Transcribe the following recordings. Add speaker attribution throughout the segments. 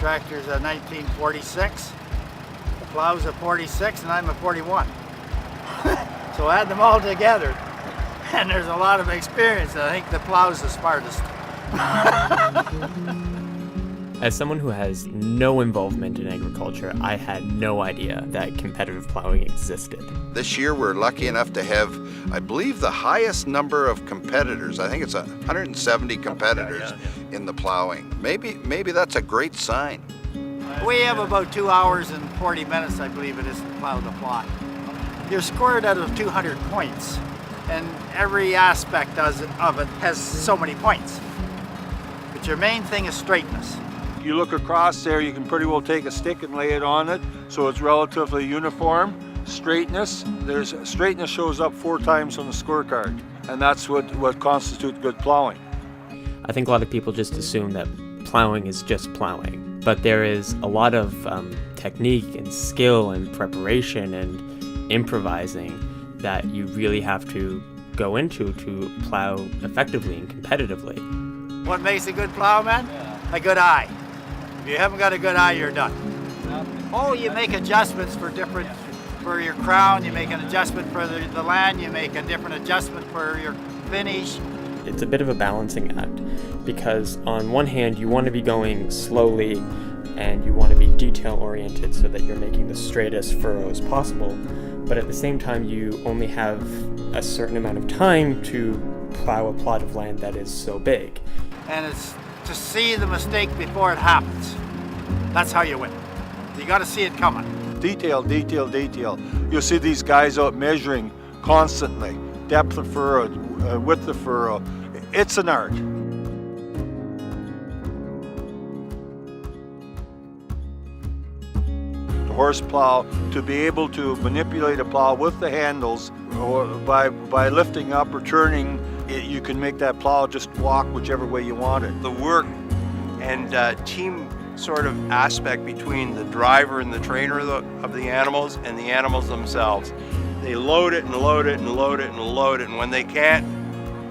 Speaker 1: tractor's a 1946, the plow's a 46, and I'm a 41. So add them all together, and there's a lot of experience, and I think the plow's the smartest.
Speaker 2: As someone who has no involvement in agriculture, I had no idea that competitive plowing existed.
Speaker 3: This year we're lucky enough to have, I believe, the highest number of competitors. I think it's 170 competitors in the plowing. Maybe that's a great sign.
Speaker 1: We have about 2 hours and 40 minutes, I believe it is, to plow the plot. You're scored out of 200 points, and every aspect of it has so many points. But your main thing is straightness.
Speaker 4: You look across there, you can pretty well take a stick and lay it on it, so it's relatively uniform. Straightness shows up 4 times on the scorecard, and that's what constitutes good plowing.
Speaker 2: I think a lot of people just assume that plowing is just plowing, but there is a lot of technique and skill and preparation and improvising that you really have to go into to plow effectively and competitively.
Speaker 1: What makes a good plowman? A good eye. If you haven't got a good eye, you're done. Oh, you make adjustments for your crown, you make an adjustment for the land, you make a different adjustment for your finish.
Speaker 2: It's a bit of a balancing act because on one hand you want to be going slowly and you want to be detail oriented so that you're making the straightest furrows possible, but at the same time you only have a certain amount of time to plow a plot of land that is so big.
Speaker 1: And it's to see the mistake before it happens. That's how you win. You got to see it coming.
Speaker 4: Detail, detail, detail. You'll see these guys out measuring constantly. Depth of furrow, width of furrow. It's an art. The horse plow, to be able to manipulate a plow with the handles or by lifting up or turning, you can make that plow just walk whichever way you want it.
Speaker 5: The work and team sort of aspect between the driver and the trainer of the animals and the animals themselves. They load it and load it and load it and load it, and when they can't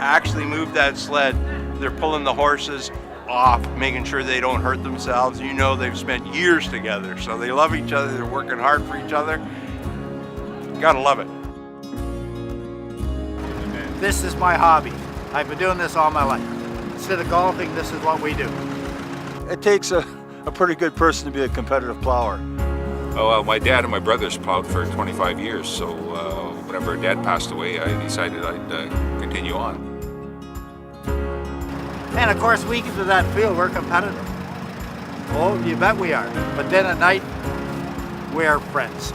Speaker 5: actually move that sled, they're pulling the horses off, making sure they don't hurt themselves. You know they've spent years together, so they love each other, they're working hard for each other. You gotta love it.
Speaker 1: This is my hobby. I've been doing this all my life. Instead of golfing, this is what we do.
Speaker 4: It takes a pretty good person to be a competitive plower.
Speaker 6: Oh, well, my dad and my brothers plowed for 25 years, so whenever Dad passed away, I decided I'd continue on.
Speaker 1: And of course, we get to that field, we're competitive. Oh, you bet we are. But then at night, we are friends.